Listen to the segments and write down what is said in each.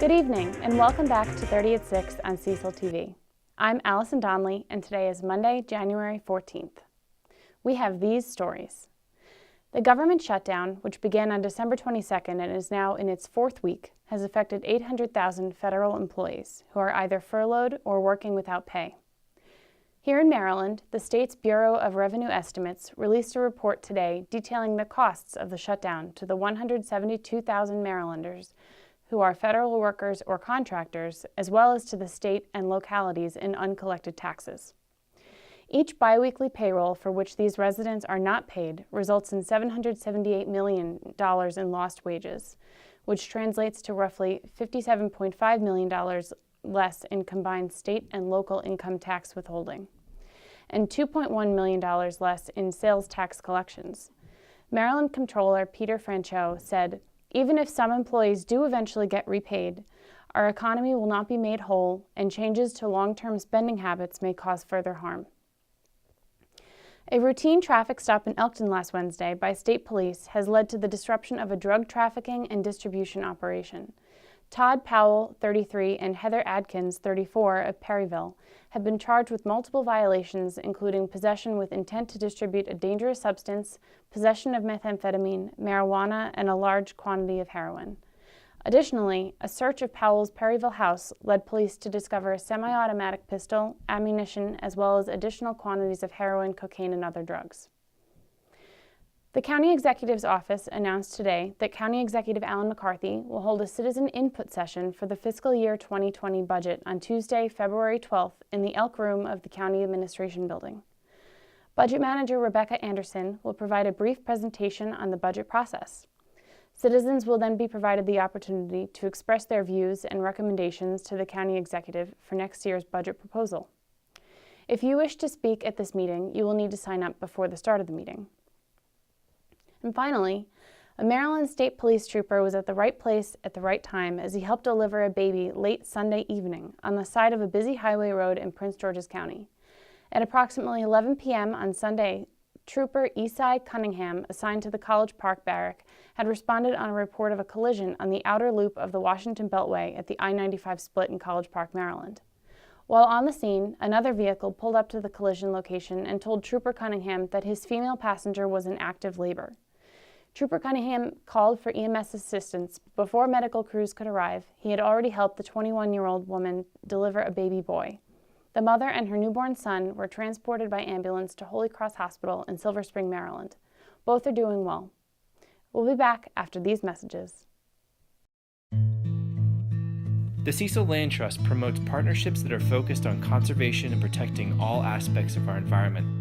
Good evening, and welcome back to 30 at 6 on Cecil TV. I'm Allison Donnelly, and today is Monday, January 14th. We have these stories. The government shutdown, which began on December 22nd and is now in its fourth week, has affected 800,000 federal employees who are either furloughed or working without pay. Here in Maryland, the state's Bureau of Revenue Estimates released a report today detailing the costs of the shutdown to the 172,000 Marylanders who are federal workers or contractors, as well as to the state and localities in uncollected taxes. Each biweekly payroll for which these residents are not paid results in $778 million in lost wages, which translates to roughly $57.5 million less in combined state and local income tax withholding, and $2.1 million less in sales tax collections. Maryland Comptroller Peter Franchot said, "Even if some employees do eventually get repaid, our economy will not be made whole, and changes to long-term spending habits may cause further harm." A routine traffic stop in Elkton last Wednesday by state police has led to the disruption of a drug trafficking and distribution operation. Todd Powell, 33, and Heather Adkins, 34, of Perryville, have been charged with multiple violations, including possession with intent to distribute a dangerous substance, possession of methamphetamine, marijuana, and a large quantity of heroin. Additionally, a search of Powell's Perryville house led police to discover a semi-automatic pistol, ammunition, as well as additional quantities of heroin, cocaine, and other drugs. The County Executive's Office announced today that County Executive Alan McCarthy will hold a citizen input session for the fiscal year 2020 budget on Tuesday, February 12th in the Elk Room of the County Administration Building. Budget Manager Rebecca Anderson will provide a brief presentation on the budget process. Citizens will then be provided the opportunity to express their views and recommendations to the County Executive for next year's budget proposal. If you wish to speak at this meeting, you will need to sign up before the start of the meeting. And finally, a Maryland State Police trooper was at the right place at the right time as he helped deliver a baby late Sunday evening on the side of a busy highway road in Prince George's County. At approximately 11 p.m. on Sunday, Trooper Esai Cunningham, assigned to the College Park Barrack, had responded on a report of a collision on the outer loop of the Washington Beltway at the I-95 split in College Park, Maryland. While on the scene, another vehicle pulled up to the collision location and told Trooper Cunningham that his female passenger was in active labor. Trooper Cunningham called for EMS assistance. Before medical crews could arrive, he had already helped the 21-year-old woman deliver a baby boy. The mother and her newborn son were transported by ambulance to Holy Cross Hospital in Silver Spring, Maryland. Both are doing well. We'll be back after these messages. The Cecil Land Trust promotes partnerships that are focused on conservation and protecting all aspects of our environment.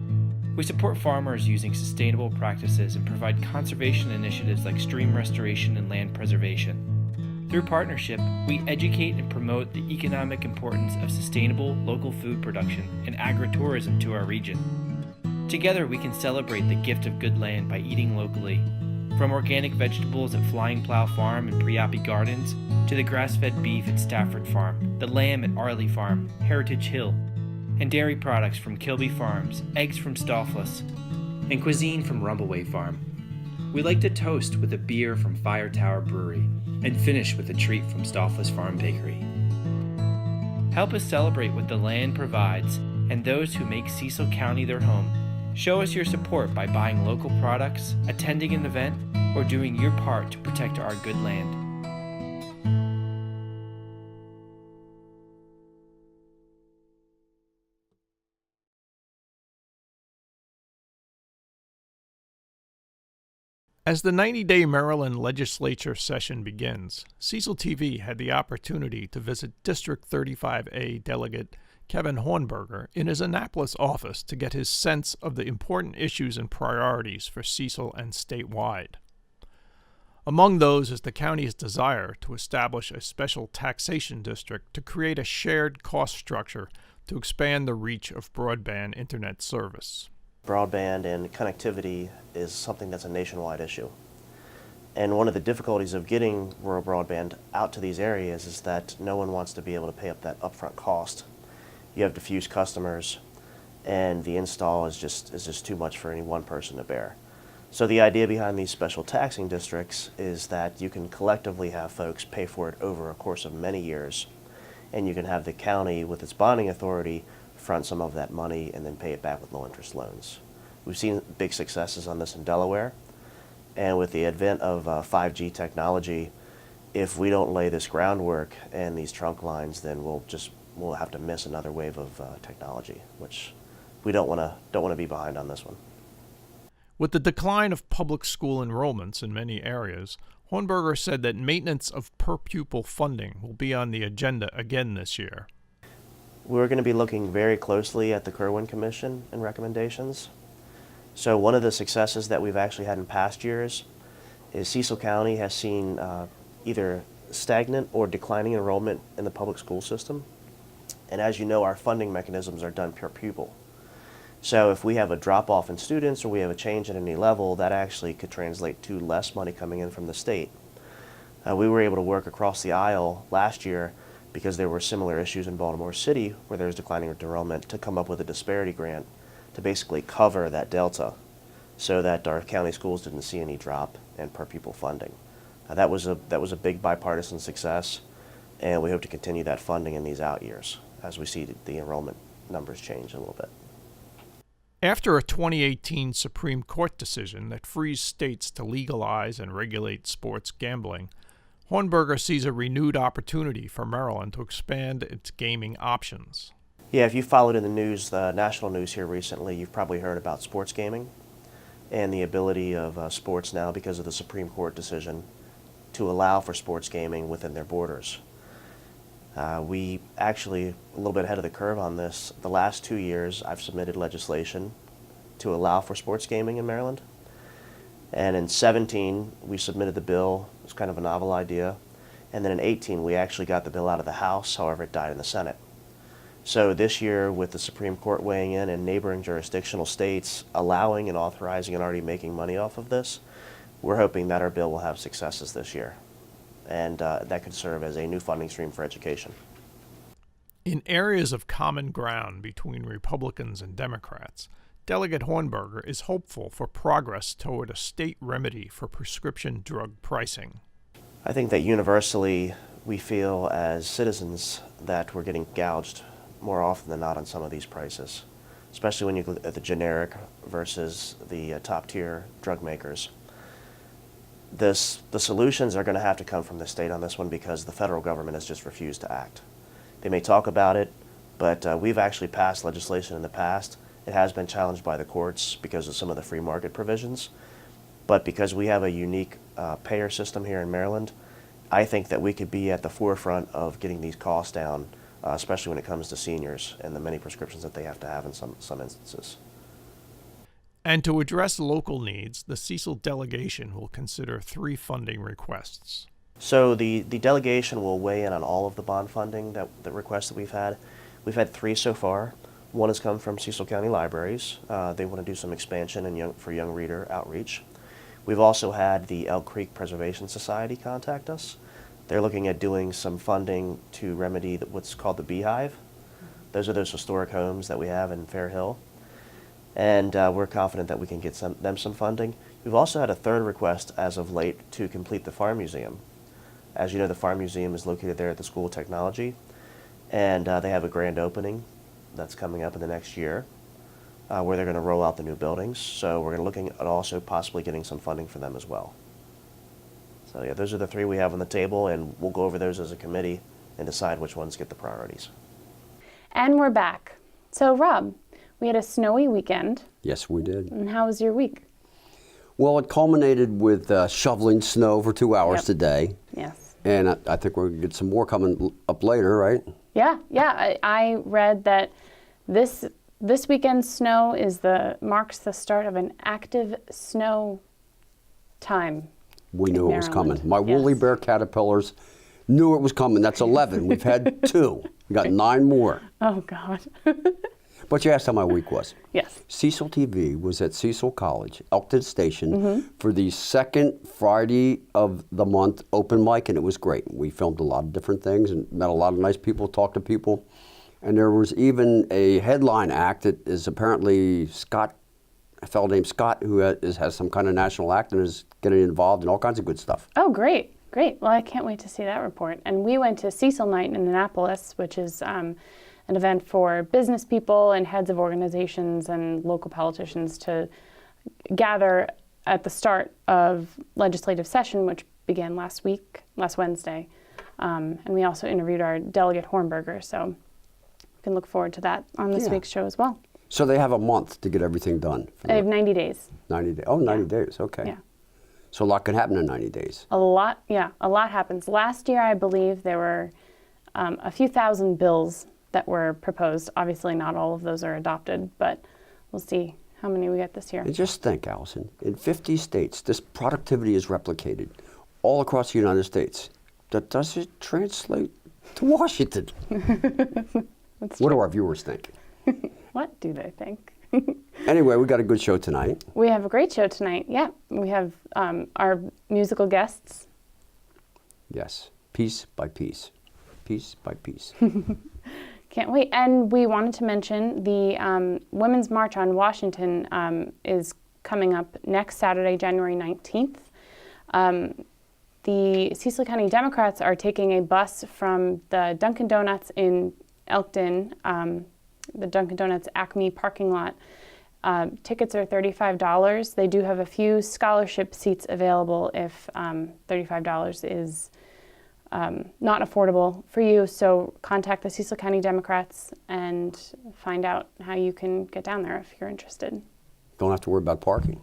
We support farmers using sustainable practices and provide conservation initiatives like stream restoration and land preservation. Through partnership, we educate and promote the economic importance of sustainable local food production and agritourism to our region. Together, we can celebrate the gift of good land by eating locally. From organic vegetables at Flying Plow Farm and Priapi Gardens, to the grass-fed beef at Stafford Farm, the lamb at Arley Farm, Heritage Hill, and dairy products from Kilby Farms, eggs from Stoffless, and cuisine from Rumbleway Farm. We like to toast with a beer from Fire Tower Brewery and finish with a treat from Stoffless Farm Bakery. Help us celebrate what the land provides and those who make Cecil County their home. Show us your support by buying local products, attending an event, or doing your part to protect our good land. As the 90-day Maryland legislature session begins, Cecil TV had the opportunity to visit District 35A Delegate Kevin Hornberger in his Annapolis office to get his sense of the important issues and priorities for Cecil and statewide. Among those is the county's desire to establish a special taxation district to create a shared cost structure to expand the reach of broadband internet service. Broadband and connectivity is something that's a nationwide issue. And one of the difficulties of getting rural broadband out to these areas is that no one wants to be able to pay up that upfront cost. You have diffuse customers, and the install is just too much for any one person to bear. So the idea behind these special taxing districts is that you can collectively have folks pay for it over a course of many years, and you can have the county with its bonding authority front some of that money and then pay it back with low interest loans. We've seen big successes on this in Delaware, and with the advent of 5G technology, if we don't lay this groundwork and these trunk lines, then we'll have to miss another wave of technology, which we don't want to be behind on this one. With the decline of public school enrollments in many areas, Hornberger said that maintenance of per-pupil funding will be on the agenda again this year. We're going to be looking very closely at the Kerwin Commission and recommendations. So one of the successes that we've actually had in past years is Cecil County has seen either stagnant or declining enrollment in the public school system. And as you know, our funding mechanisms are done per pupil. So if we have a drop-off in students or we have a change at any level, that actually could translate to less money coming in from the state. We were able to work across the aisle last year because there were similar issues in Baltimore City where there was declining enrollment to come up with a disparity grant to basically cover that delta so that our county schools didn't see any drop in per pupil funding. That was a big bipartisan success, and we hope to continue that funding in these out years as we see the enrollment numbers change a little bit. After a 2018 Supreme Court decision that frees states to legalize and regulate sports gambling, Hornberger sees a renewed opportunity for Maryland to expand its gaming options. Yeah, if you followed in the news, the national news here recently, you've probably heard about sports gaming and the ability of sports now, because of the Supreme Court decision, to allow for sports gaming within their borders. We actually, a little bit ahead of the curve on this, the last 2 years I've submitted legislation to allow for sports gaming in Maryland. And in 2017, we submitted the bill. It was kind of a novel idea. And then in 2018, we actually got the bill out of the House. However, it died in the Senate. So this year, with the Supreme Court weighing in and neighboring jurisdictional states allowing and authorizing and already making money off of this, we're hoping that our bill will have successes this year. And that could serve as a new funding stream for education. In areas of common ground between Republicans and Democrats, Delegate Hornberger is hopeful for progress toward a state remedy for prescription drug pricing. I think that universally we feel as citizens that we're getting gouged more often than not on some of these prices, especially when you look at the generic versus the top-tier drug makers. The solutions are going to have to come from the state on this one because the federal government has just refused to act. They may talk about it, but we've actually passed legislation in the past. It has been challenged by the courts because of some of the free market provisions. But because we have a unique payer system here in Maryland, I think that we could be at the forefront of getting these costs down, especially when it comes to seniors and the many prescriptions that they have to have in some instances. And to address local needs, the Cecil delegation will consider 3 funding requests. So the delegation will weigh in on all of the bond funding the requests that we've had. We've had 3 so far. One has come from Cecil County Libraries. They want to do some expansion for young reader outreach. We've also had the Elk Creek Preservation Society contact us. They're looking at doing some funding to remedy what's called the Beehive. Those are those historic homes that we have in Fair Hill. And we're confident that we can get them some funding. We've also had a 3rd request as of late to complete the Farm Museum. As you know, the Farm Museum is located there at the School of Technology, and they have a grand opening that's coming up in the next year where they're going to roll out the new buildings. So we're going to look at also possibly getting some funding for them as well. So yeah, those are the 3 we have on the table, and we'll go over those as a committee and decide which ones get the priorities. And we're back. So Rob, we had a snowy weekend. Yes, we did. And how was your week? Well, it culminated with shoveling snow for 2 hours today. Yes. And I think we're going to get some more coming up later, right? Yeah. I read that this weekend's snow marks the start of an active snow time. We knew it was coming. My Yes. woolly bear caterpillars knew it was coming. That's 11. We've had 2. We got 9 more. Oh, God. But you asked how my week was. Yes. Cecil TV was at Cecil College, Elkton Station, for the 2nd Friday of the month open mic, and it was great. We filmed a lot of different things and met a lot of nice people, talked to people. And there was even a headline act that is apparently Scott a fellow named Scott who has some kind of national act and is getting involved in all kinds of good stuff. Oh, great. Great. Well, I can't wait to see that report. And we went to Cecil Night in Annapolis, which is an event for business people and heads of organizations and local politicians to gather at the start of legislative session, which began last Wednesday. And we also interviewed our Delegate Hornberger, so you can look forward to that on this week's show as well. So they have a month to get everything done. They have 90 days. 90 days. Oh, 90 days. Okay. Yeah. So a lot can happen in 90 days. A lot happens. Last year, I believe there were a few thousand bills that were proposed. Obviously, not all of those are adopted, but we'll see how many we get this year. And just think, Allison, in 50 states, this productivity is replicated all across the United States. That doesn't translate to Washington. What do our viewers think? What do they think? Anyway, we got a good show tonight. We have a great show tonight. Yeah, we have our musical guests. Yes, piece by piece, piece by piece. Can't wait. And we wanted to mention the Women's March on Washington is coming up next Saturday, January 19th. The Cecil County Democrats are taking a bus from the Dunkin' Donuts in Elkton, the Dunkin' Donuts Acme parking lot. Tickets are $35. They do have a few scholarship seats available if $35 is not affordable for you. So contact the Cecil County Democrats and find out how you can get down there if you're interested. Don't have to worry about parking.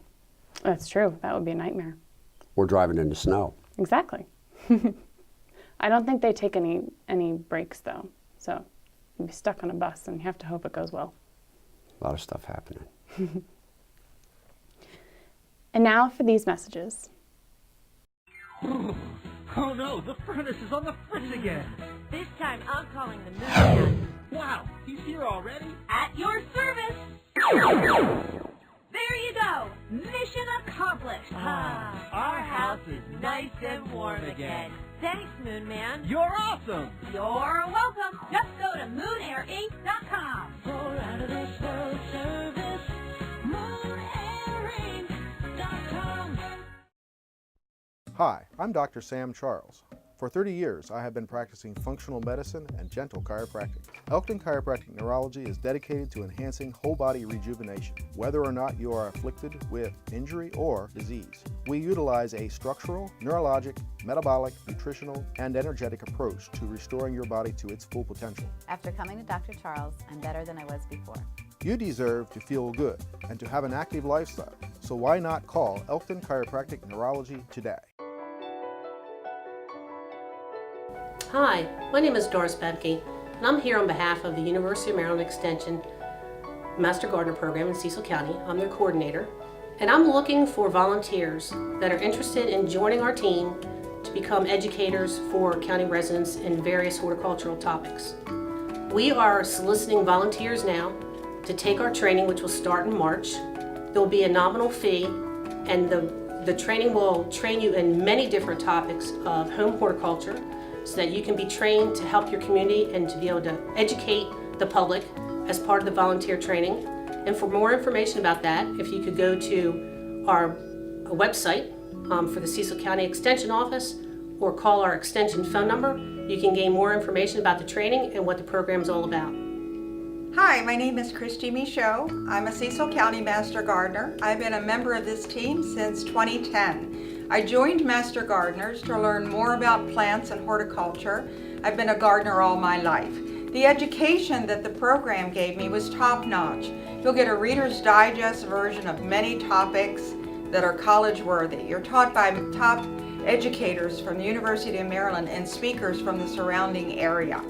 That's true. That would be a nightmare. Or driving in the snow. Exactly. I don't think they take any breaks though. So you'll be stuck on a bus and you have to hope it goes well. A lot of stuff happening. And now for these messages. Oh no, the furnace is on the fritz again. This time I'm calling the moon man. Wow, he's here already? At your service. There you go. Mission accomplished. Our house is nice and warm again. Thanks, Moon Man. You're awesome. You're welcome. Just go to moonairinc.com. For out of this world service, moonairinc.com. Hi, I'm Dr. Sam Charles. For 30 years, I have been practicing functional medicine and gentle chiropractic. Elkton Chiropractic Neurology is dedicated to enhancing whole-body rejuvenation, whether or not you are afflicted with injury or disease. We utilize a structural, neurologic, metabolic, nutritional, and energetic approach to restoring your body to its full potential. After coming to Dr. Charles, I'm better than I was before. You deserve to feel good and to have an active lifestyle, so why not call Elkton Chiropractic Neurology today? Hi, my name is Doris Bebke, and I'm here on behalf of the University of Maryland Extension Master Gardener Program in Cecil County. I'm their coordinator, and I'm looking for volunteers that are interested in joining our team to become educators for county residents in various horticultural topics. We are soliciting volunteers now to take our training, which will start in March. There will be a nominal fee, and the training will train you in many different topics of home horticulture, so that you can be trained to help your community and to be able to educate the public as part of the volunteer training. And for more information about that, if you could go to our website for the Cecil County Extension Office or call our extension phone number, you can gain more information about the training and what the program is all about. Hi, my name is Christy Michaud. I'm a Cecil County Master Gardener. I've been a member of this team since 2010. I joined Master Gardeners to learn more about plants and horticulture. I've been a gardener all my life. The education that the program gave me was top-notch. You'll get a Reader's Digest version of many topics that are college-worthy. You're taught by top educators from the University of Maryland and speakers from the surrounding area.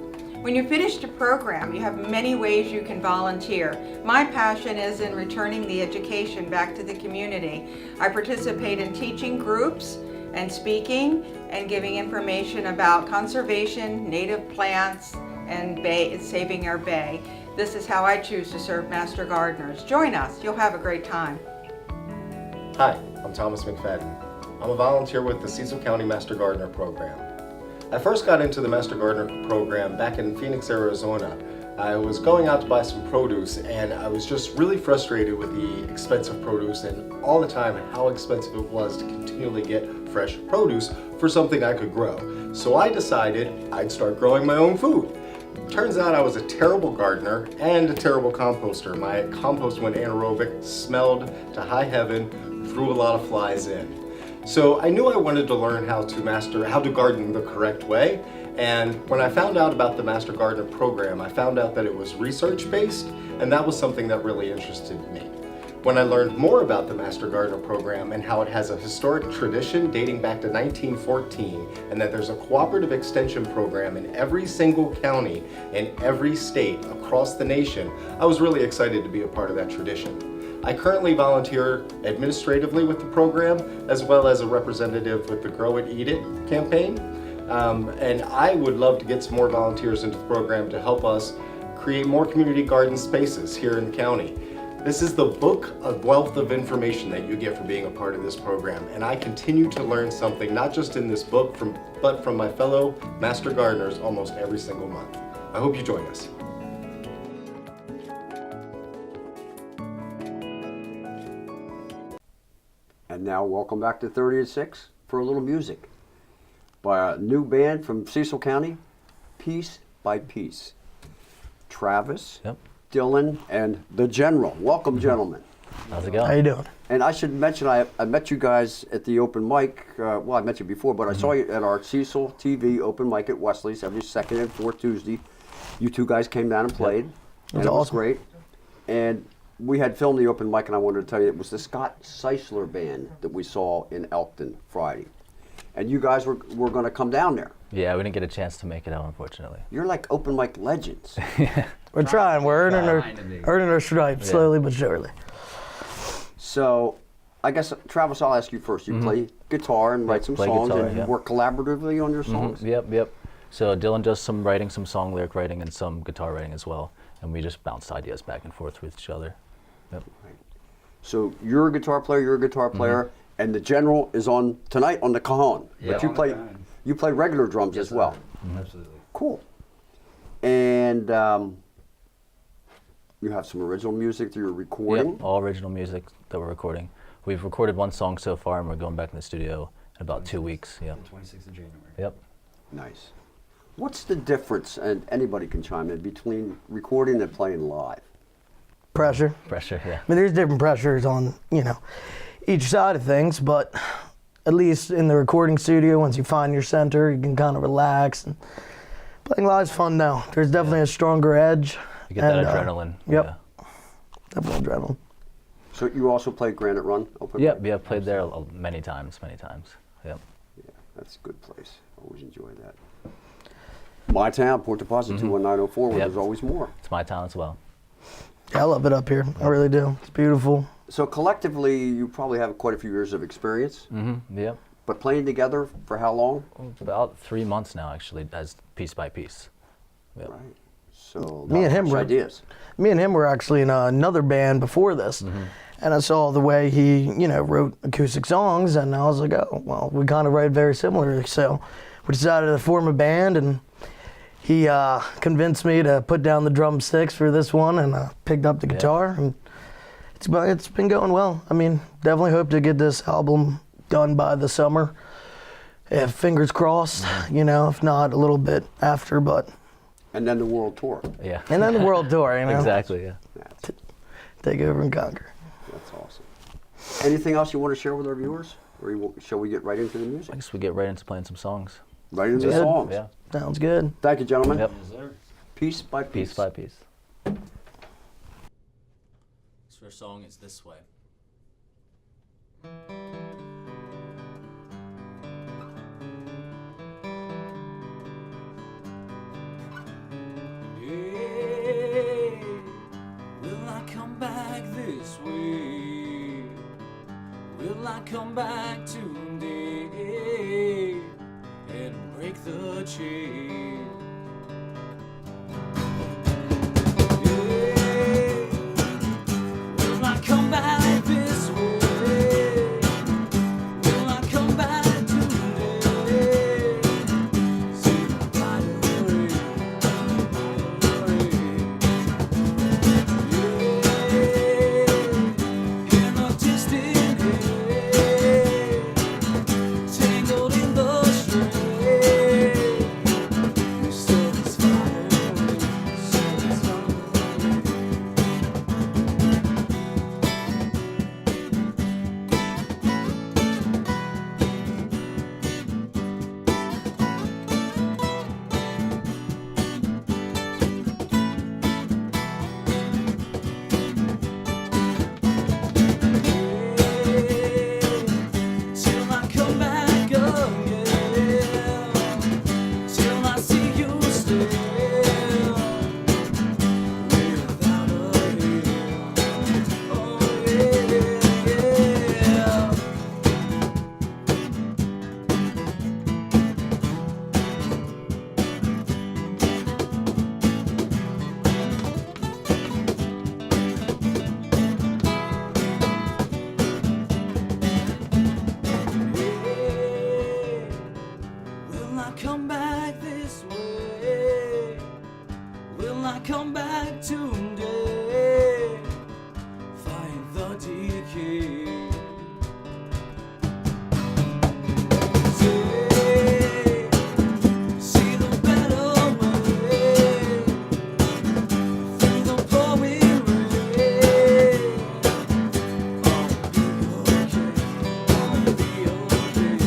When you finish the program, you have many ways you can volunteer. My passion is in returning the education back to the community. I participate in teaching groups and speaking and giving information about conservation, native plants, and saving our bay. This is how I choose to serve Master Gardeners. Join us. You'll have a great time. Hi, I'm Thomas McFadden. I'm a volunteer with the Cecil County Master Gardener Program. I first got into the Master Gardener Program back in Phoenix, Arizona, I was going out to buy some produce, and I was just really frustrated with the expensive produce and all the time how expensive it was to continually get fresh produce for something I could grow. So I decided I'd start growing my own food. Turns out I was a terrible gardener and a terrible composter. My compost went anaerobic, smelled to high heaven, threw a lot of flies in. So I knew I wanted to learn how to garden the correct way. And when I found out about the Master Gardener program, I found out that it was research-based, and that was something that really interested me. When I learned more about the Master Gardener program and how it has a historic tradition dating back to 1914, and that there's a cooperative extension program in every single county in every state across the nation, I was really excited to be a part of that tradition. I currently volunteer administratively with the program, as well as a representative with the Grow It, Eat It campaign. And I would love to get some more volunteers into the program to help us create more community garden spaces here in the county. This is the book of wealth of information that you get for being a part of this program, and I continue to learn something, not just in this book, but from my fellow Master Gardeners almost every single month. I hope you join us. And now welcome back to 30 at 6 for a little music by a new band from Cecil County, Piece by Piece. Travis, Dylan, and the General. Welcome, gentlemen. How's it going? How you doing? And I should mention, I met you guys at the open mic. Well, I met you before, but I saw you at our Cecil TV open mic at Wesley's every second and fourth Tuesday. You two guys came down and played, and it was great. And we had filmed the open mic, and I wanted to tell you, it was the Scott Cecil band that we saw in Elkton Friday. And you guys were going to come down there. Yeah, we didn't get a chance to make it out, unfortunately. You're like open mic legends. We're trying. We're earning our stripes slowly but surely. So, I guess, Travis, I'll ask you first. You play guitar and write some songs, and you work collaboratively on your songs? Yep. So Dylan does some writing, some song lyric writing, and some guitar writing as well. And we just bounce ideas back and forth with each other. Yep. Right. So you're a guitar player, and the General is on tonight on the cajon. Yep. But you play regular drums as well. Absolutely. Cool. And you have some original music that you're recording? Yep, all original music that we're recording. We've recorded one song so far, and we're going back in the studio in about 2 weeks. Yeah. 26th of January. Yep. Nice. What's the difference, and anybody can chime in, between recording and playing live? Pressure. Pressure, yeah. I mean, there's different pressures on, each side of things, but at least in the recording studio, once you find your center, you can kind of relax. And playing live's fun now. There's definitely a stronger edge. You get that adrenaline. Yep. Yeah. Definitely adrenaline. So you also played Granite Run? Yep, played there many times. Yep. Yeah, that's a good place. Always enjoy that. My town, Port Deposit, 21904, where there's always more. It's my town as well. Yeah, I love it up here. I really do. It's beautiful. So collectively, you probably have quite a few years of experience. Yep. But playing together for how long? About 3 months now, actually, as piece by piece. Yep. Right. So me and him were actually in another band before this, and I saw the way he, wrote acoustic songs, and I was like, oh, well, we kind of write very similarly. So we decided to form a band, and he convinced me to put down the drumsticks for this one, and picked up the guitar, and it's been going well. I mean, definitely hope to get this album done by the summer. If fingers crossed, if not a little bit after, but. And then the world tour. Yeah. And then the world tour, Exactly, yeah. Take over and conquer. That's awesome. Anything else you want to share with our viewers? Or shall we get right into the music? I guess we get right into playing some songs. Right into the songs. Yeah. Sounds good. Thank you, gentlemen. Yep. Piece by piece. Piece by piece. This first song is This Way. Hey, will I come back this way? Will I come back today and break the chain? Hey, will I come back this way? Will I come back today? See the light away. today. Fight the decay. See the better way through the pouring rain. I'll be okay.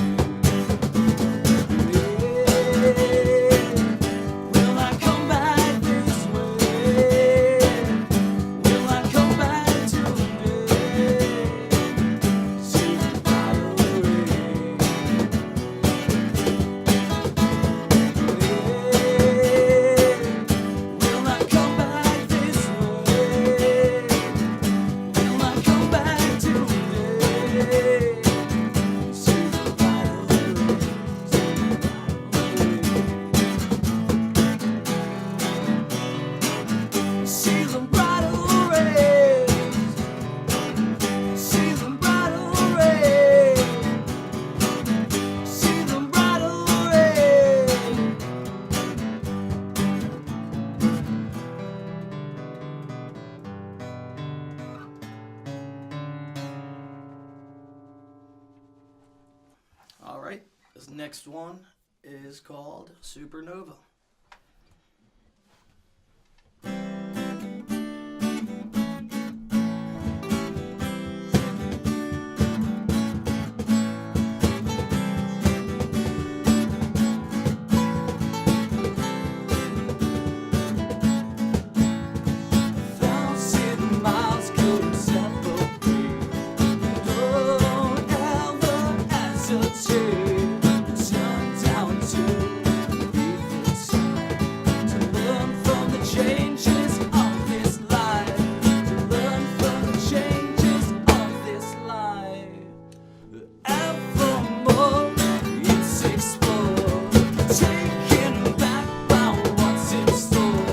Will I come back this way? Will I come back today? See the better way. Will I come back this way? Will I come back today? See the better way. See the brighter rays. See the brighter rays. See the brighter rays. All right, this next one is called Supernova. Thousand miles couldn't separate. Don't ever hesitate. Turn down to leave the side. To learn from the changes of this life. To learn from the changes of this life. Evermore it's explored. Taken back by what's in store.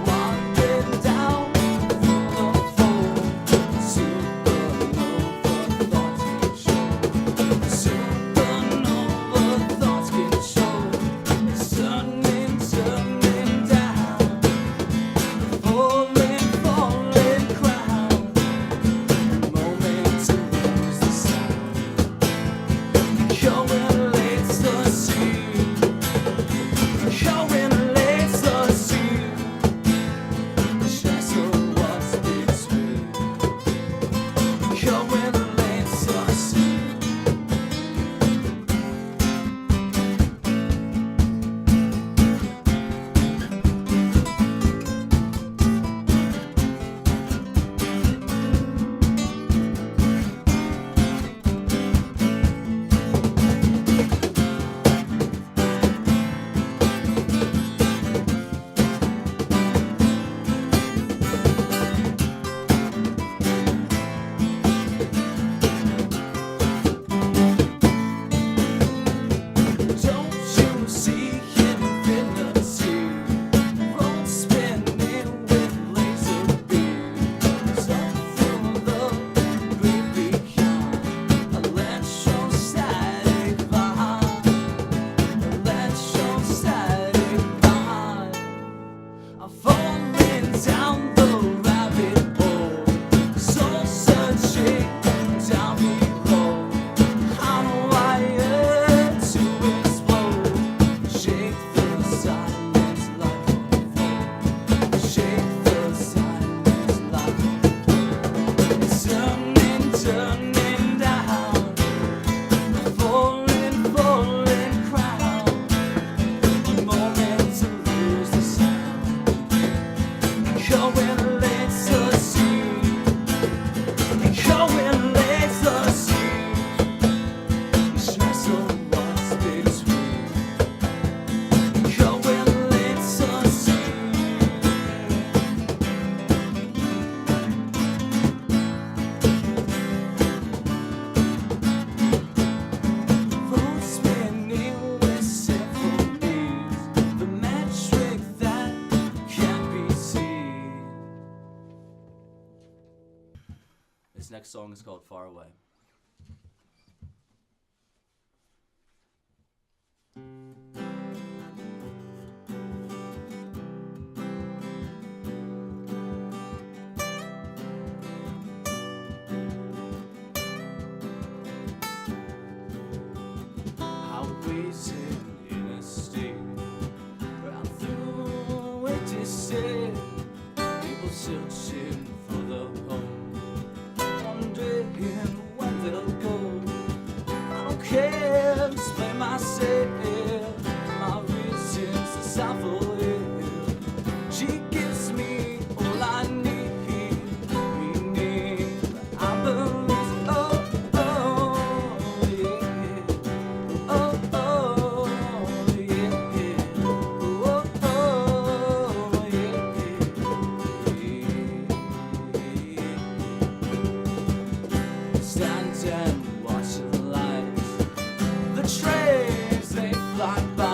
Wandering down through the fold. Supernova thoughts can show. Supernova thoughts can show. Turning, turning down. Falling, falling crown. Moment to lose the sound. Going late to see. Going late to see. Just what's between. Going late to see. Don't you see infinity? Road spinning with laser beams. Up through the great beyond. Electrostatic vibe. Electrostatic vibe. I'm falling down the rabbit hole. Soul searching down below. I'm wired to explode. Shake the silence like a foe. Shake the silence like a foe. Turning, turning down. Falling, falling crown. A moment to lose the sound. Going late to see. Going late to see. Stress of what's between. Going late to see. Road spinning with symphonies. The metric that can't be seen. This next song is called Far Away. searching for the home, wondering when they'll go. I don't care to explain myself, my reasons to suffer. She gives me all I need, meaning I believe. Oh, oh, yeah. Oh, oh, yeah. Oh, oh, yeah. Stand and watch the lights, the trains they fly by.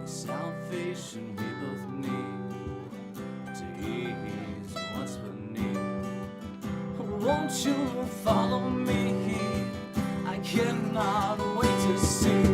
Salvation we both need to ease what's beneath. Won't you follow me? I cannot wait to see.